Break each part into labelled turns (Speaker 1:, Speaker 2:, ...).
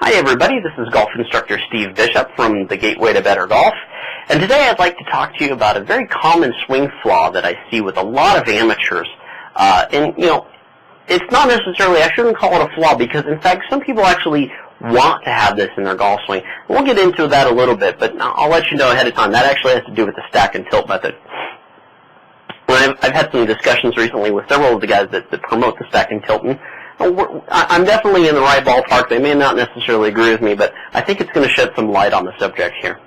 Speaker 1: Hi everybody, this is golf instructor Steve Bishop from the Gateway to Better Golf, and today I'd like to talk to you about a very common swing flaw that I see with a lot of amateurs. It's not necessarily, I shouldn't call it a flaw, because in fact some people actually want to have this in their golf swing. We'll get into that a little bit, but I'll let you know ahead of time. That actually has to do with the stack and tilt method. I've had some discussions recently with several of the guys that promote the stack and tilt, and I'm definitely in the right ballpark. They may not necessarily agree with me, but I think it's going to shed some light on the subject here.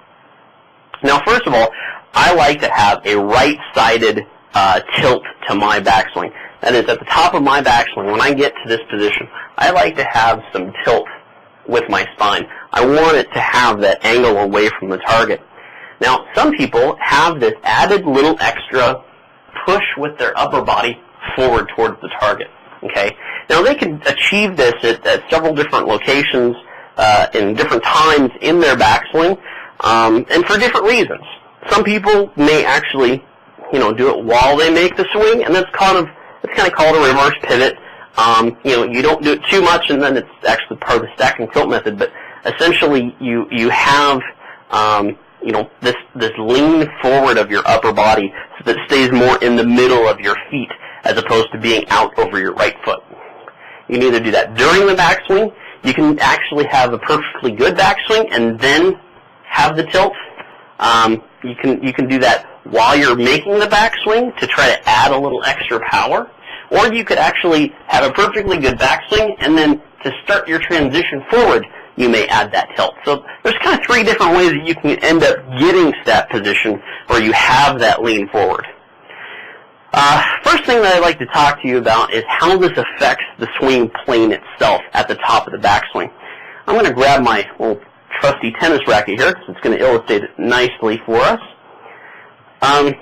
Speaker 1: Now, first of all, I like to have a right-sided tilt to my backswing. That is, at the top of my backswing, when I get to this position, I like to have some tilt with my spine. I want it to have that angle away from the target. Now, some people have this added little extra push with their upper body forward towards the target. Okay. Now they can achieve this at several different locations in different times in their backswing, and for different reasons. Some people may actually, do it while they make the swing, and it's kind of called a reverse pivot. You don't do it too much, and then it's actually part of the stack and tilt method. But essentially, you have this lean forward of your upper body so that it stays more in the middle of your feet, as opposed to being out over your right foot. You can either do that during the backswing. You can actually have a perfectly good backswing and then have the tilt. You can do that while you're making the backswing to try to add a little extra power. Or you could actually have a perfectly good backswing, and then to start your transition forward, you may add that tilt. So there's kind of three different ways that you can end up getting to that position where you have that lean forward. First thing that I'd like to talk to you about is how this affects the swing plane itself at the top of the backswing. I'm going to grab my little trusty tennis racket here because it's going to illustrate it nicely for us. I'm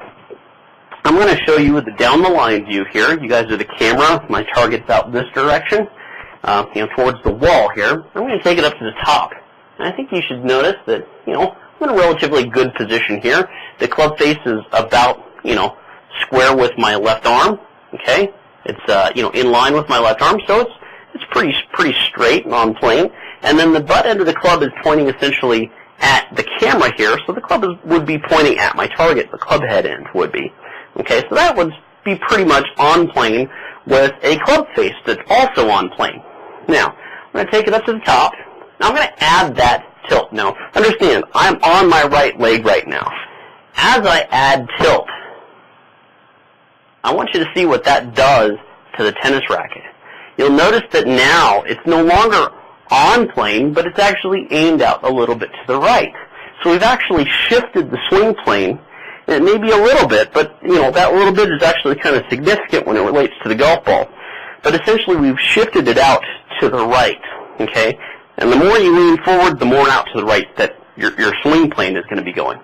Speaker 1: going to show you the down-the-line view here. You guys are the camera. My target's out this direction, towards the wall here. I'm going to take it up to the top. And I think you should notice that, I'm in a relatively good position here. The club face is about, square with my left arm. Okay, it's in line with my left arm, so it's pretty straight and on plane. And then the butt end of the club is pointing essentially at the camera here, so the club would be pointing at my target. The club head end would be. Okay, so that would be pretty much on plane with a club face that's also on plane. Now, I'm going to take it up to the top. Now I'm going to add that tilt. Now, understand, I'm on my right leg right now. As I add tilt, I want you to see what that does to the tennis racket. You'll notice that now it's no longer on plane, but it's actually aimed out a little bit to the right. So we've actually shifted the swing plane, and it may be a little bit, but that little bit is actually kind of significant when it relates to the golf ball. But essentially we've shifted it out to the right, okay? And the more you lean forward, the more out to the right that your swing plane is going to be going.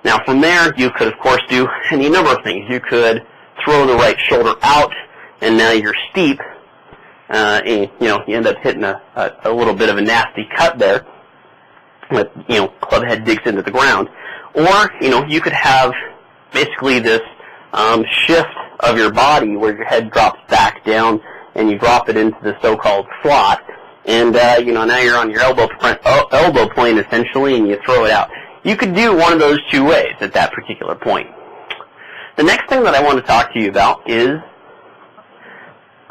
Speaker 1: Now from there, you could of course do any number of things. You could throw the right shoulder out, and now you're steep, and, you end up hitting a little bit of a nasty cut there, with, club head digs into the ground. Or, you could have basically this shift of your body where your head drops back down and you drop it into the so-called slot, and, now you're on your elbow plane essentially, and you throw it out. You could do one of those two ways at that particular point. The next thing that I want to talk to you about is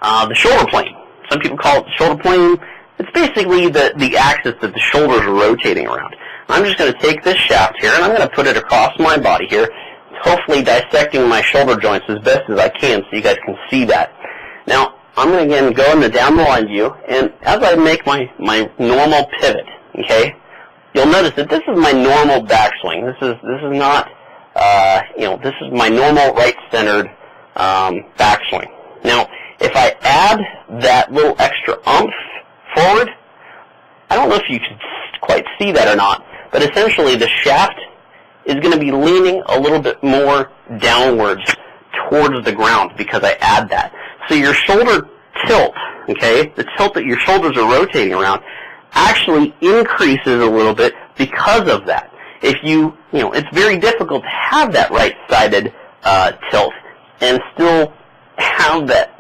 Speaker 1: the shoulder plane. Some people call it the shoulder plane. It's basically the axis that the shoulders are rotating around. I'm just going to take this shaft here, and I'm going to put it across my body here, hopefully dissecting my shoulder joints as best as I can so you guys can see that. Now, I'm going to again go in the down-the-line view, and as I make my normal pivot, okay, you'll notice that this is my normal backswing. This is not this is my normal right-centered backswing. Now, if I add that little extra oomph forward, I don't know if you can quite see that or not, but essentially the shaft is going to be leaning a little bit more downwards towards the ground because I add that. So your shoulder tilt, okay, the tilt that your shoulders are rotating around, actually increases a little bit because of that. If it's very difficult to have that right-sided tilt and still have that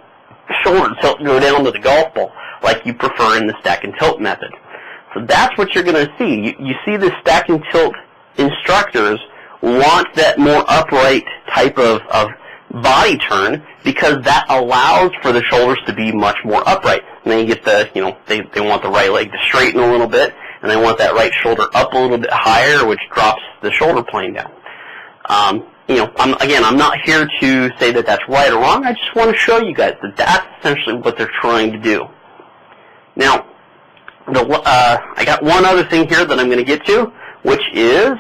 Speaker 1: shoulder tilt go down to the golf ball like you prefer in the stack and tilt method. So that's what you're going to see. You see the stack and tilt instructors want that more upright type of body turn because that allows for the shoulders to be much more upright. And then you get the, they want the right leg to straighten a little bit, and they want that right shoulder up a little bit higher, which drops the shoulder plane down. I'm not here to say that that's right or wrong. I just want to show you guys that that's essentially what they're trying to do. Now, I got one other thing here that I'm going to get to, which is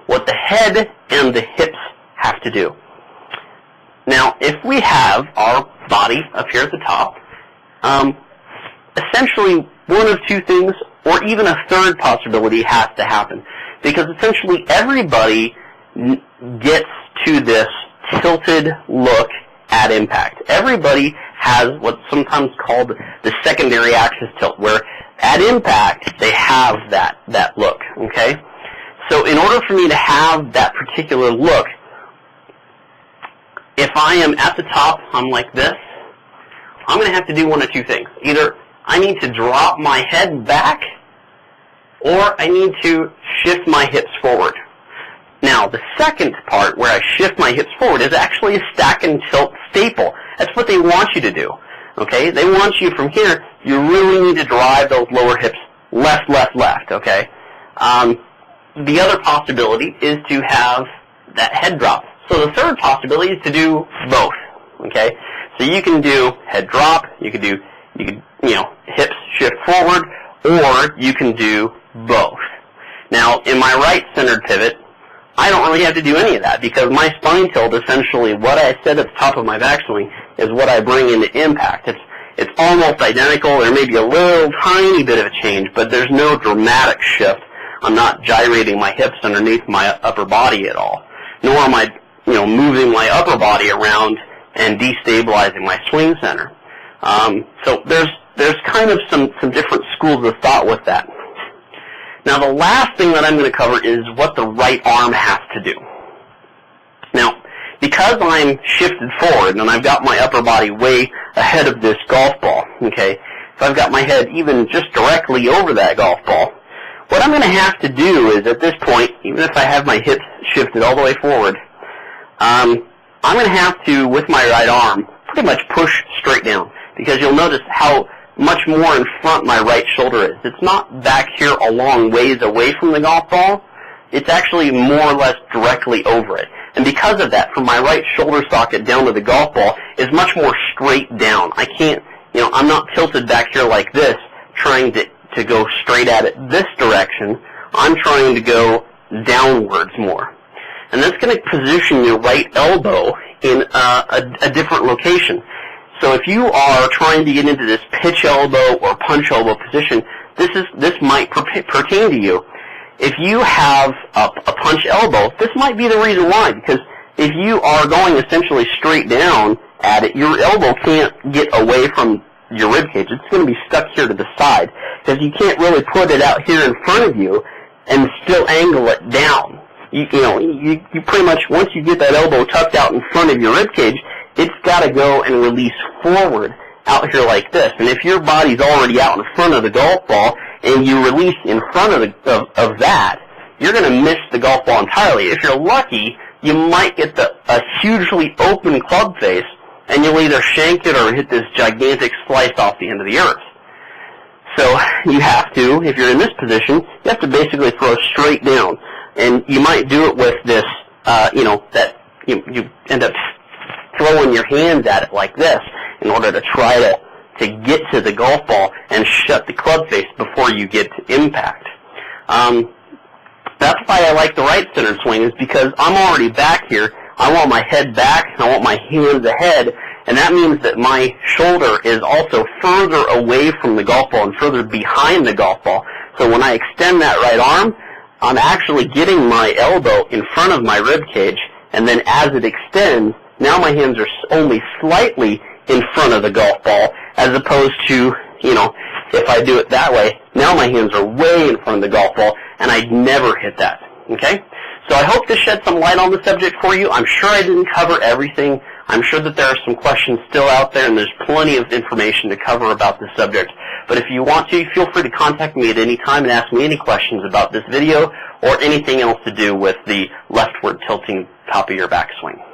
Speaker 1: what the head and the hips have to do. Now, if we have our body up here at the top, essentially one of two things, or even a third possibility, has to happen. Because essentially everybody gets to this tilted look at impact. Everybody has what's sometimes called the secondary axis tilt, where at impact they have that look, okay? So in order for me to have that particular look, if I am at the top, I'm like this, I'm going to have to do one of two things. Either I need to drop my head back, or I need to shift my hips forward. Now, the second part, where I shift my hips forward, is actually a stack and tilt staple. That's what they want you to do, okay? They want you from here, you really need to drive those lower hips left, left, left, okay? The other possibility is to have that head drop. So the third possibility is to do both, okay? So you can do head drop, you could hips shift forward, or you can do both. Now, in my right-centered pivot, I don't really have to do any of that because my spine tilt, essentially, what I said at the top of my backswing is what I bring into impact. It's almost identical. There may be a little tiny bit of a change, but there's no dramatic shift. I'm not gyrating my hips underneath my upper body at all, nor am I, moving my upper body around and destabilizing my swing center. So there's kind of some different schools of thought with that. Now, the last thing that I'm going to cover is what the right arm has to do. Now, because I'm shifted forward and I've got my upper body way ahead of this golf ball, okay, if I've got my head even just directly over that golf ball, what I'm going to have to do is, at this point, even if I have my hips shifted all the way forward, I'm going to have to, with my right arm, pretty much push straight down, because you'll notice how much more in front my right shoulder is. It's not back here a long ways away from the golf ball. It's actually more or less directly over it. And because of that, from my right shoulder socket down to the golf ball is much more straight down. I can't, I'm not tilted back here like this, trying to go straight at it this direction. I'm trying to go downwards more. And that's going to position your right elbow in a different location. So if you are trying to get into this pitch elbow or punch elbow position, this might pertain to you. If you have a punch elbow, this might be the reason why, because if you are going essentially straight down at it, your elbow can't get away from your rib cage. It's going to be stuck here to the side, because you can't really put it out here in front of you and still angle it down. You pretty much, once you get that elbow tucked out in front of your rib cage, it's got to go and release forward out here like this. And if your body's already out in front of the golf ball and you release in front of that, you're going to miss the golf ball entirely. If you're lucky, you might get a hugely open club face, and you'll either shank it or hit this gigantic slice off the end of the earth. So you have to, if you're in this position, you have to basically throw straight down. And you might do it with this, you end up throwing your hands at it like this in order to try to get to the golf ball and shut the club face before you get to impact. That's why I like the right-centered swing, is because I'm already back here. I want my head back, I want my hands ahead, and that means that my shoulder is also further away from the golf ball and further behind the golf ball. So when I extend that right arm, I'm actually getting my elbow in front of my rib cage, and then as it extends, now my hands are only slightly in front of the golf ball, as opposed to, if I do it that way, now my hands are way in front of the golf ball, and I'd never hit that, okay? So I hope to shed some light on the subject for you. I'm sure I didn't cover everything. I'm sure that there are some questions still out there, and there's plenty of information to cover about this subject. But if you want to, feel free to contact me at any time and ask me any questions about this video or anything else to do with the leftward tilting top of your backswing.